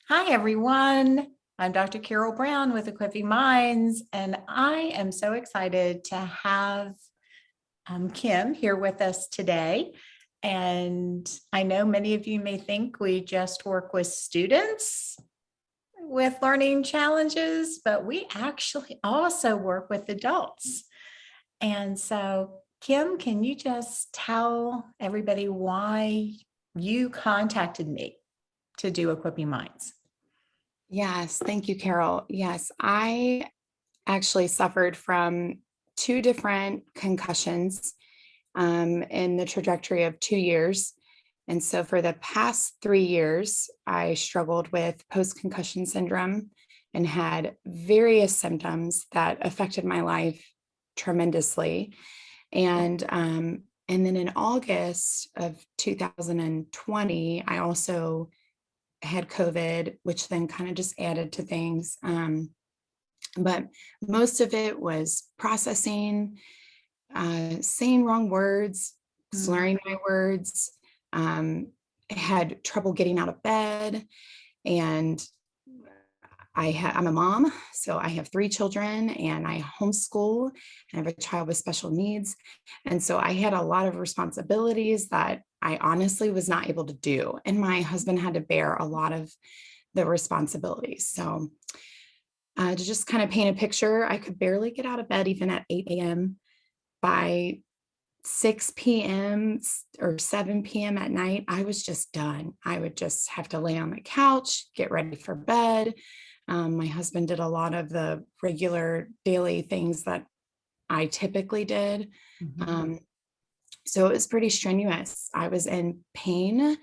Hi, everyone. I'm Dr. Carol Brown with Equipping Minds, and I am so excited to have Kim here with us today. And I know many of you may think we just work with students with learning challenges, but we actually also work with adults. And so, Kim, can you just tell everybody why you contacted me to do Equipping Minds? Yes, thank you, Carol. Yes, I actually suffered from two different concussions in the trajectory of 2 years. And so for the past 3 years, I struggled with post-concussion syndrome and had various symptoms that affected my life tremendously. And then in August of 2020, I also had COVID, which then kind of just added to things. But most of it was processing, saying wrong words, slurring my words, had trouble getting out of bed. And I'm a mom, so I have 3 children and I homeschool and I have a child with special needs. And so I had a lot of responsibilities that I honestly was not able to do. And my husband had to bear a lot of the responsibilities. So to just kind of paint a picture, I could barely get out of bed even at 8 a.m. By 6 p.m. or 7 p.m. at night, I was just done. I would just have to lay on the couch, get ready for bed. My husband did a lot of the regular daily things that I typically did. So it was pretty strenuous. I was in pain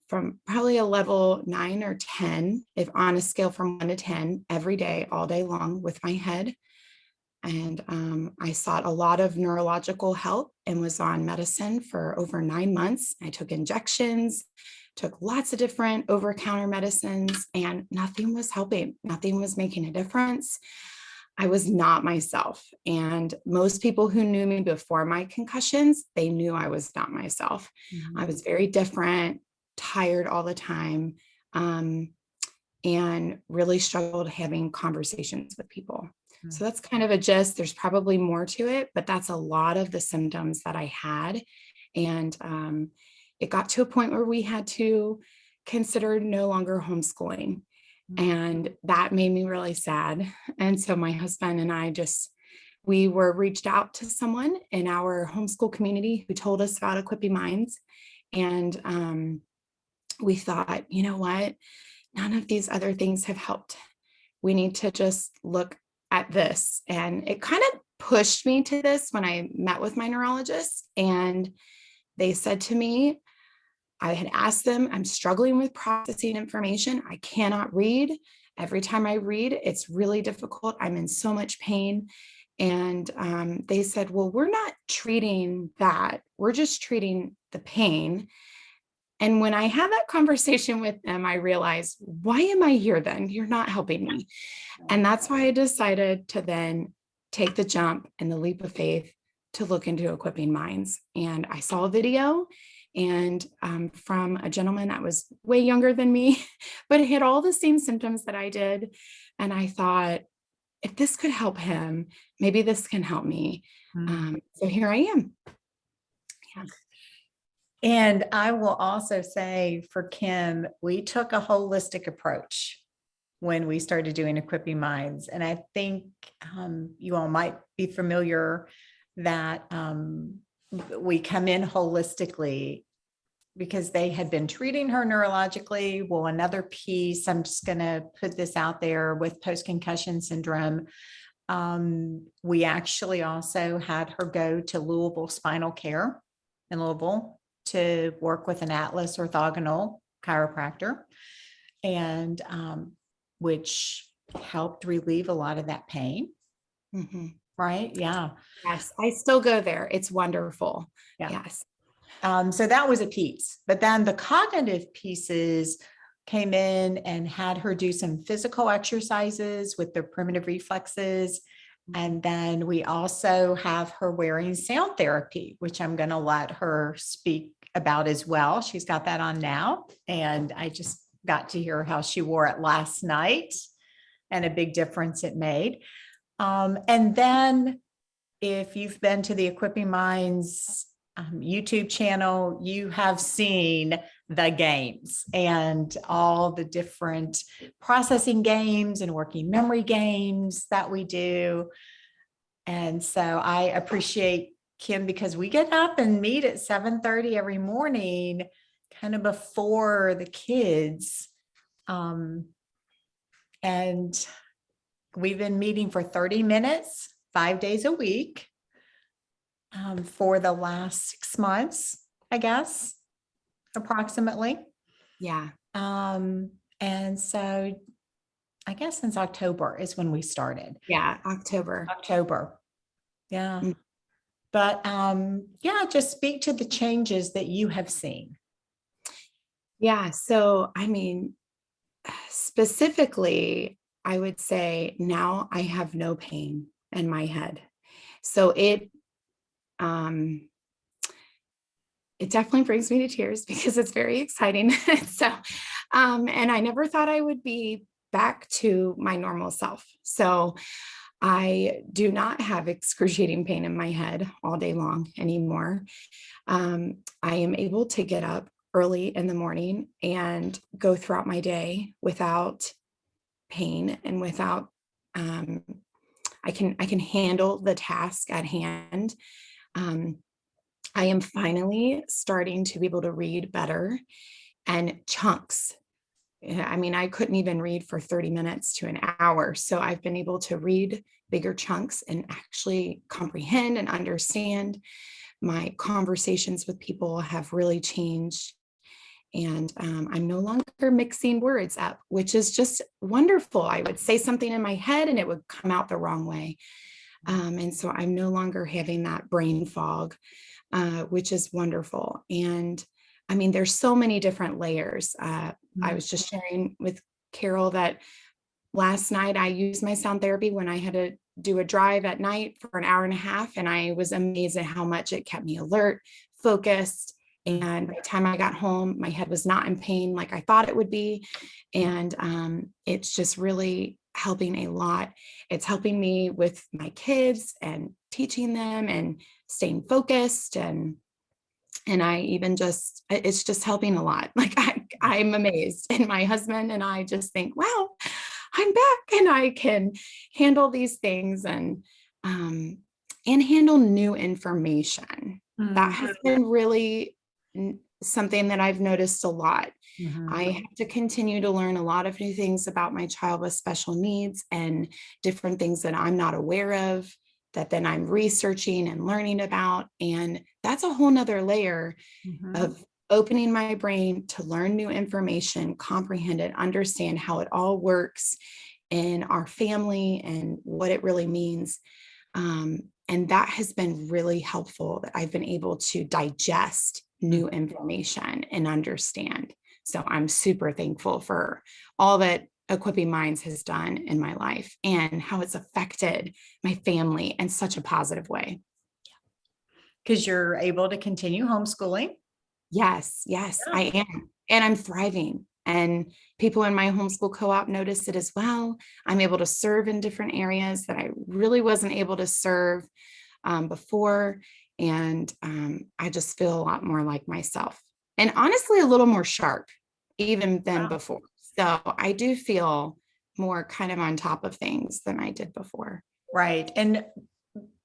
from probably a level 9 or 10, if on a scale from 1 to 10, every day, all day long with my head. And I sought a lot of neurological help and was on medicine for over 9 months. I took injections, took lots of different over-counter medicines, and nothing was helping. Nothing was making a difference. I was not myself. And most people who knew me before my concussions, they knew I was not myself. I was very different, tired all the time, and really struggled having conversations with people. So that's kind of a gist. There's probably more to it, but that's a lot of the symptoms that I had. And it got to a point where we had to consider no longer homeschooling. And that made me really sad. And so my husband and I we were reached out to someone in our homeschool community who told us about Equipping Minds. And we thought, you know what? None of these other things have helped. We need to just look at this. And it kind of pushed me to this when I met with my neurologist. And they said to me, I had asked them, I'm struggling with processing information. I cannot read. Every time I read, it's really difficult. I'm in so much pain. And they said, well, we're not treating that. We're just treating the pain. And when I had that conversation with them, I realized, why am I here then? You're not helping me. And that's why I decided to then take the jump and the leap of faith to look into Equipping Minds. And I saw a video and from a gentleman that was way younger than me, but it had all the same symptoms that I did. And I thought, if this could help him, maybe this can help me. So here I am. Yeah. And I will also say for Kim, we took a holistic approach when we started doing Equipping Minds. And I think you all might be familiar that we come in holistically because they had been treating her neurologically. Well, another piece, I'm just going to put this out there with post-concussion syndrome. We actually also had her go to Louisville Spinal Care in Louisville to work with an Atlas orthogonal chiropractor, and which helped relieve a lot of that pain. Right? Yeah. Yes, I still go there. It's wonderful. Yeah. Yes. So that was a piece, but then the cognitive pieces came in and had her do some physical exercises with the primitive reflexes. And then we also have her wearing sound therapy, which I'm going to let her speak about as well. She's got that on now. And I just got to hear how she wore it last night and a big difference it made. And then if you've been to the Equipping Minds YouTube channel, you have seen the games and all the different processing games and working memory games that we do. And so I appreciate Kim because we get up and meet at 7:30 every morning, kind of before the kids. And we've been meeting for 30 minutes, 5 days a week, for the last 6 months, I guess, approximately. Yeah. And so I guess since October is when we started. Yeah. October. Yeah. Mm. But yeah, just speak to the changes that you have seen. Yeah. So, I mean, specifically, I would say now I have no pain in my head. So um, it definitely brings me to tears because it's very exciting. So, and I never thought I would be back to my normal self. So I do not have excruciating pain in my head all day long anymore. I am able to get up early in the morning and go throughout my day without pain and without I can handle the task at hand. I am finally starting to be able to read better and chunks. I mean, I couldn't even read for 30 minutes to an hour. So I've been able to read bigger chunks and actually comprehend and understand. My conversations with people have really changed. And I'm no longer mixing words up, which is just wonderful. I would say something in my head and it would come out the wrong way. And so I'm no longer having that brain fog, which is wonderful. And I mean, there's so many different layers. I was just sharing with Carol that last night I used my sound therapy when I had to do a drive at night for an hour and a half. And I was amazed at how much it kept me alert, focused. And by the time I got home, my head was not in pain like I thought it would be. And it's just really helping a lot. It's helping me with my kids and teaching them and staying focused. And I even just, it's just helping a lot. Like I'm amazed. And my husband and I just think, wow, I'm back and I can handle these things and handle new information. That has been really something that I've noticed a lot. I have to continue to learn a lot of new things about my child with special needs and different things that I'm not aware of, that then I'm researching and learning about. And that's a whole nother layer of opening my brain to learn new information, comprehend it, understand how it all works in our family and what it really means. And that has been really helpful, that I've been able to digest new information and understand. So I'm super thankful for all that Equipping Minds has done in my life and how it's affected my family in such a positive way. Because you're able to continue homeschooling. Yes, I am. And I'm thriving. And people in my homeschool co-op notice it as well. I'm able to serve in different areas that I really wasn't able to serve before. And I just feel a lot more like myself. And honestly, a little more sharp even than before. So I do feel more kind of on top of things than I did before. Right. And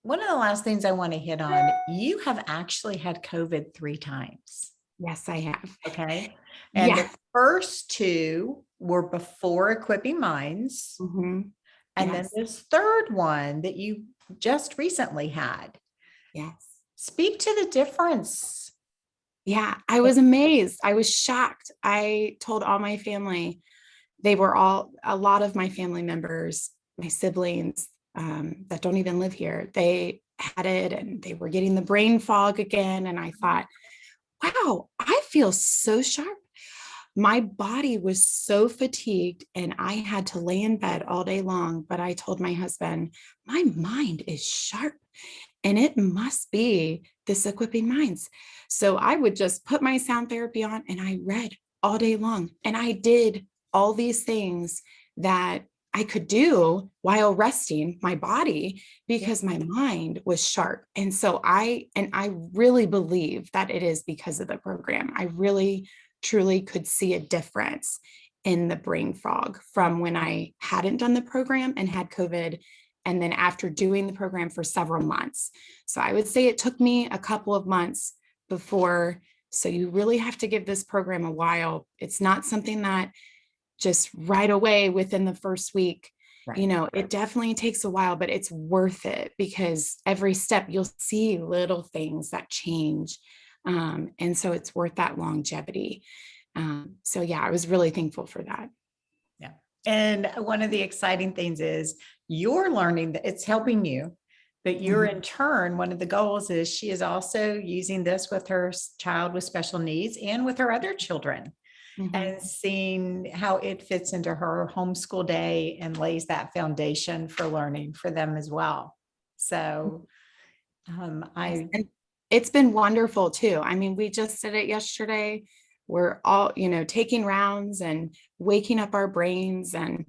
one of the last things I want to hit on, you have actually had COVID 3 times. Yes, I have. Okay. And Yeah. the first 2 were before Equipping Minds. And then this third one that you just recently had. Yes. Speak to the difference. Yeah, I was amazed. I was shocked. I told all my family, a lot of my family members, my siblings that don't even live here, they had it and they were getting the brain fog again. And I thought, wow, I feel so sharp. My body was so fatigued and I had to lay in bed all day long. But I told my husband, my mind is sharp and it must be this Equipping Minds. So I would just put my sound therapy on and I read all day long. And I did all these things that I could do while resting my body because my mind was sharp. And so I really believe that it is because of the program. I really truly could see a difference in the brain fog from when I hadn't done the program and had COVID, and then after doing the program for several months. So I would say it took me a couple of months before. So you really have to give this program a while. It's not something that just right away within the first week. Right. It definitely takes a while, but it's worth it because every step you'll see little things that change. And so it's worth that longevity. So yeah, I was really thankful for that. Yeah. And one of the exciting things is you're learning that it's helping you, but you're in turn, one of the goals is she is also using this with her child with special needs and with her other children. And seeing how it fits into her homeschool day and lays that foundation for learning for them as well. So And it's been wonderful too. I mean, we just did it yesterday. We're all, taking rounds and waking up our brains, and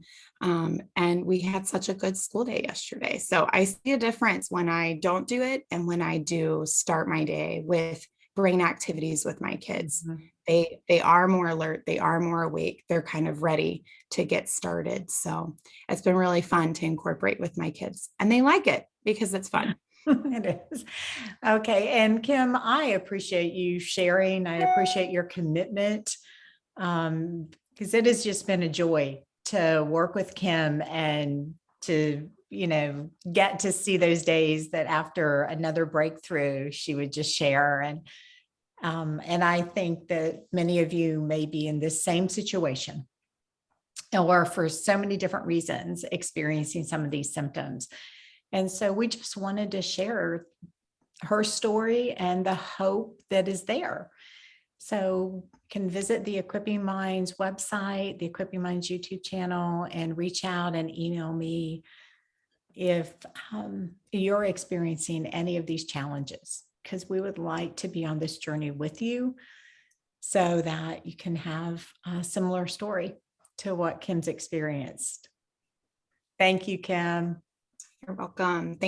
we had such a good school day yesterday. So I see a difference when I don't do it and when I do start my day with brain activities with my kids. They are more alert, they are more awake, they're kind of ready to get started. So it's been really fun to incorporate with my kids, and they like it because it's fun. It is. Okay. And Kim, I appreciate you sharing. I appreciate your commitment because it has just been a joy to work with Kim and to, get to see those days that after another breakthrough, she would just share. And I think that many of you may be in this same situation or for so many different reasons experiencing some of these symptoms. And so we just wanted to share her story and the hope that is there. So you can visit the Equipping Minds website, the Equipping Minds YouTube channel, and reach out and email me if you're experiencing any of these challenges, because we would like to be on this journey with you so that you can have a similar story to what Kim's experienced. Thank you, Kim. You're welcome. Thank you.